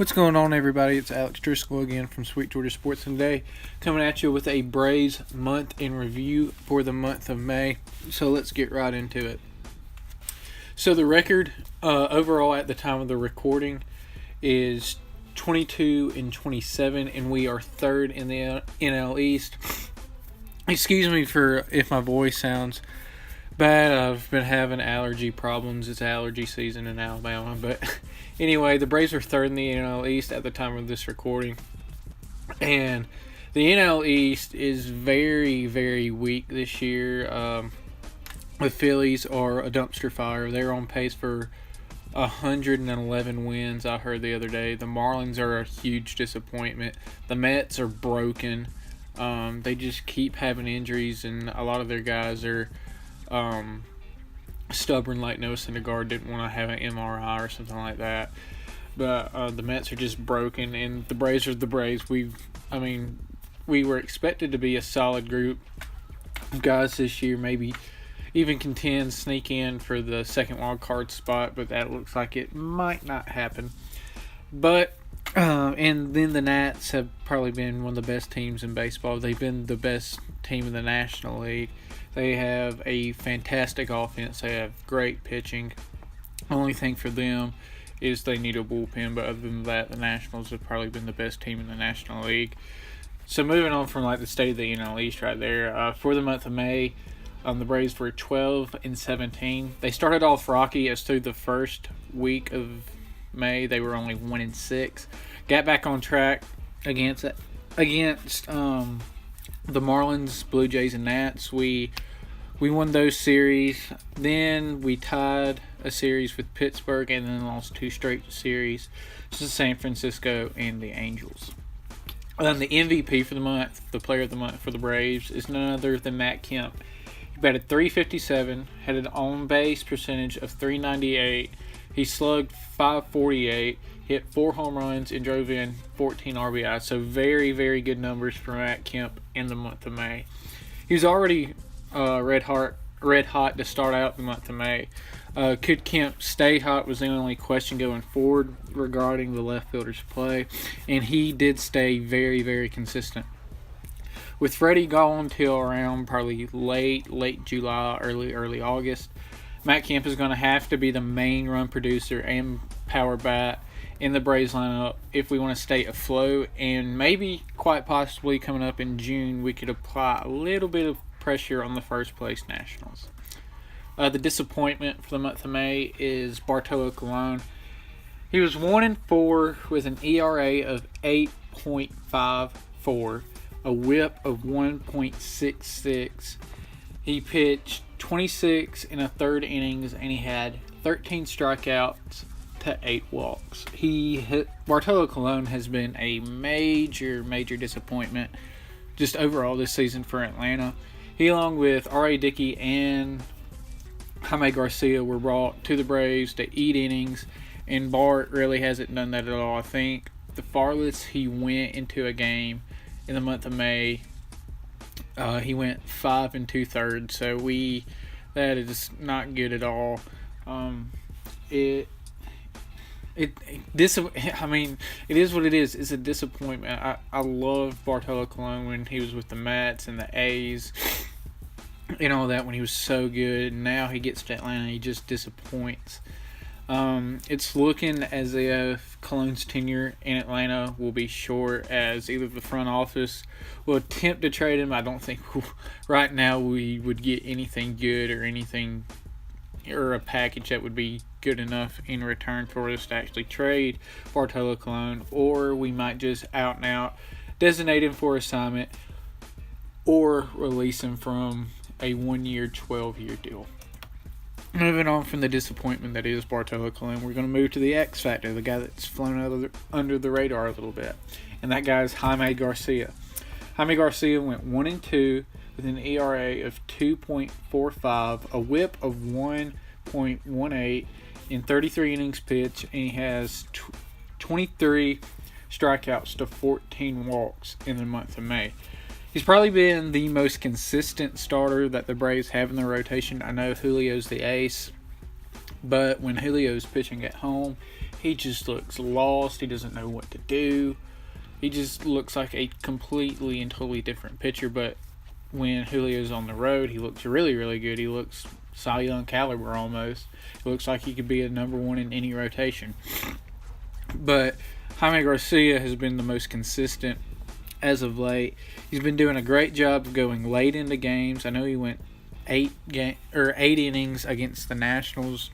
What's going on, everybody? It's Alex Driskell again from Sweet Georgia Sports, and today coming at you with a Braves month in review for the month of May. So let's get right into it. So the record overall at the time of the recording is 22-27, and we are third in the NL East. Excuse me for if my voice sounds bad. I've been having allergy problems. It's allergy season in Alabama. But anyway, the Braves are third in the NL East at the time of this recording. And the NL East is very, very weak this year. The Phillies are a dumpster fire. They're on pace for 111 wins, I heard the other day. The Marlins are a huge disappointment. The Mets are broken. They just keep having injuries, and a lot of their guys are stubborn, like Noah Syndergaard didn't want to have an MRI or something like that. But the Mets are just broken, and the Braves are the Braves. We were expected to be a solid group of guys this year, maybe even contend, sneak in for the second wild card spot, but that looks like it might not happen. But and then the Nats have probably been one of the best teams in baseball. They've been the best team in the National League. They have a fantastic offense. They have great pitching. Only thing for them is they need a bullpen, but other than that, the Nationals have probably been the best team in the National League. So moving on from the state of the NL East right there, for the month of May, the Braves were 12-17. They started off rocky as through the first week of May they were only 1-6. Got back on track against the Marlins, Blue Jays, and Nats. We won those series. Then we tied a series with Pittsburgh and then lost two straight series to San Francisco and the Angels. And the MVP for the month, the player of the month for the Braves, is none other than Matt Kemp. He batted .357, had an on-base percentage of .398. He slugged .548, hit 4 home runs, and drove in 14 RBI. So very, very good numbers for Matt Kemp in the month of May. He was already red hot to start out the month of May. Could Kemp stay hot was the only question going forward regarding the left fielder's play, and he did stay very, very consistent. With Freddie gone till around probably late July, early August, Matt Kemp is going to have to be the main run producer and power bat in the Braves lineup if we want to stay afloat, and maybe quite possibly coming up in June we could apply a little bit of pressure on the first place Nationals. The disappointment for the month of May is Bartolo Colon. He was 1-4 with an ERA of 8.54, a WHIP of 1.66. He pitched 26 in a third innings, and he had 13 strikeouts to 8 walks. Bartolo Colon has been a major disappointment just overall this season for Atlanta. He, along with R.A. Dickey and Jaime Garcia, were brought to the Braves to eat innings, and Bart really hasn't done that at all. I think the farthest he went into a game in the month of May, he went 5 2/3. So that is not good at all. It is what it is. It's a disappointment. I love Bartolo Colon when he was with the Mets and the A's and all that, when he was so good. Now he gets to Atlanta, he just disappoints. It's looking as if Colon's tenure in Atlanta will be short, as either the front office will attempt to trade him. I don't think right now we would get anything good or a package that would be good enough in return for us to actually trade Bartolo Colon, or we might just out and out designate him for assignment or release him from a 1-year, 12-year deal. Moving on from the disappointment that is Bartolo Colon, we're going to move to the X Factor, the guy that's flown under the radar a little bit, and that guy is Jaime Garcia. Jaime Garcia went 1-2 with an ERA of 2.45, a WHIP of 1.18 in 33 innings pitched, and he has 23 strikeouts to 14 walks in the month of May. He's probably been the most consistent starter that the Braves have in their rotation. I know Julio's the ace, but when Julio's pitching at home, he just looks lost. He doesn't know what to do. He just looks like a completely and totally different pitcher. But when Julio's on the road, he looks really, really good. He looks Cy Young caliber almost. It looks like he could be a number one in any rotation. But Jaime Garcia has been the most consistent as of late. He's been doing a great job of going late into games. I know he went 8 innings against the Nationals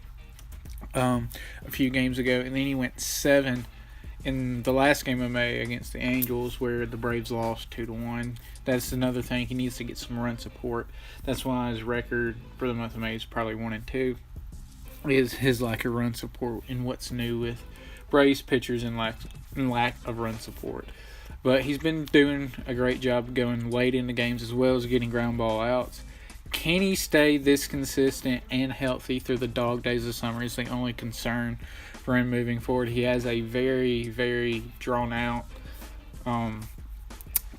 a few games ago, and then he went 7 in the last game of May against the Angels, where the Braves lost 2-1. That's another thing. He needs to get some run support. That's why his record for the month of May is probably 1-2. Is his lack of run support and what's new with Braves pitchers and lack of run support. But he's been doing a great job going late in the games as well as getting ground ball outs. Can he stay this consistent and healthy through the dog days of summer is the only concern for him moving forward. He has a very, very drawn-out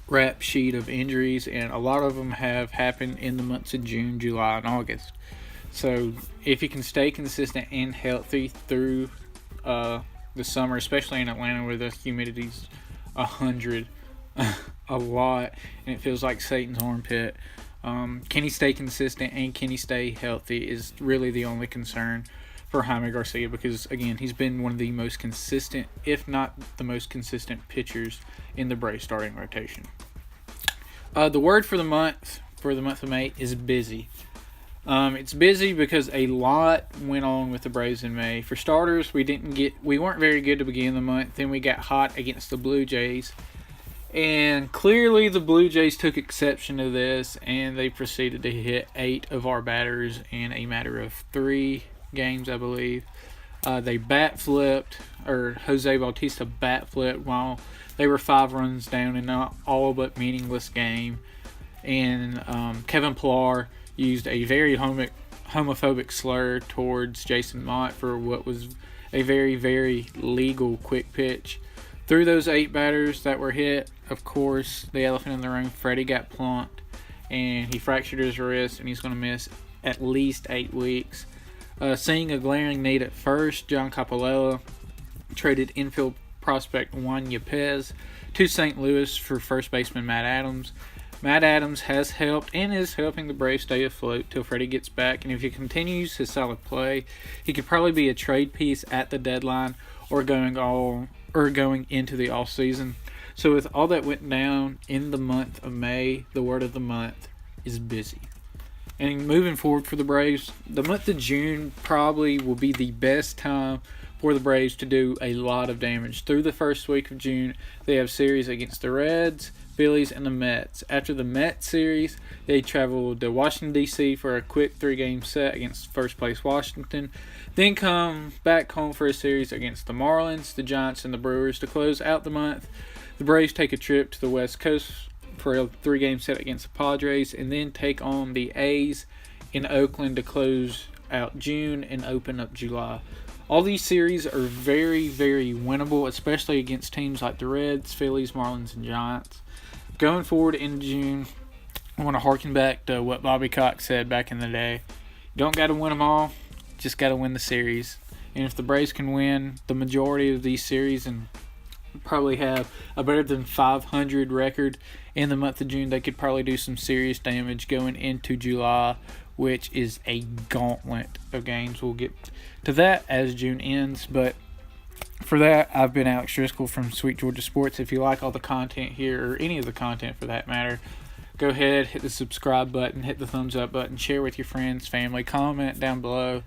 rap sheet of injuries, and a lot of them have happened in the months of June, July, and August. So if he can stay consistent and healthy through the summer, especially in Atlanta where the humidity's 100 a lot, and it feels like Satan's armpit, can he stay consistent and can he stay healthy is really the only concern for Jaime Garcia, because again, he's been one of the most consistent, if not the most consistent pitchers in the Braves starting rotation. The word for the month of May is busy. It's busy because a lot went on with the Braves in May. For starters, we weren't very good to begin the month. Then we got hot against the Blue Jays. And clearly the Blue Jays took exception to this, and they proceeded to hit 8 of our batters in a matter of 3 games, I believe. They bat flipped, or Jose Bautista bat flipped while they were 5 runs down in an all but meaningless game. And Kevin Pillar used a very homophobic slur towards Jason Mott for what was a very, very legal quick pitch. Through those 8 batters that were hit, of course, the elephant in the room, Freddie got plunked, and he fractured his wrist, and he's going to miss at least 8 weeks. Seeing a glaring need at first, John Capalella traded infield prospect Juan Yepez to St. Louis for first baseman Matt Adams. Matt Adams has helped and is helping the Braves stay afloat till Freddie gets back, and if he continues his solid play, he could probably be a trade piece at the deadline or going into the off season. So with all that went down in the month of May, the word of the month is busy. And moving forward for the Braves, the month of June probably will be the best time for the Braves to do a lot of damage. Through the first week of June, they have series against the Reds, Phillies, and the Mets. After the Mets series, they travel to Washington, D.C. for a quick 3-game set against first-place Washington. Then come back home for a series against the Marlins, the Giants, and the Brewers to close out the month. The Braves take a trip to the West Coast for a 3-game set against the Padres, and then take on the A's in Oakland to close out June and open up July. All these series are very, very winnable, especially against teams like the Reds, Phillies, Marlins, and Giants. Going forward in June, I want to harken back to what Bobby Cox said back in the day. You don't got to win them all, just got to win the series. And if the Braves can win the majority of these series and probably have a better than 500 record in the month of June, they could probably do some serious damage going into July, which is a gauntlet of games. We'll get to that as June ends, but for that, I've been Alex Driskell from Sweet Georgia Sports. If you like all the content here, or any of the content for that matter, go ahead, hit the subscribe button, hit the thumbs up button, share with your friends, family, comment down below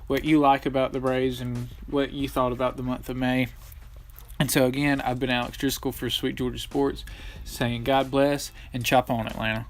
what you like about the Braves and what you thought about the month of May. And so again, I've been Alex Driskell for Sweet Georgia Sports, saying God bless and chop on, Atlanta.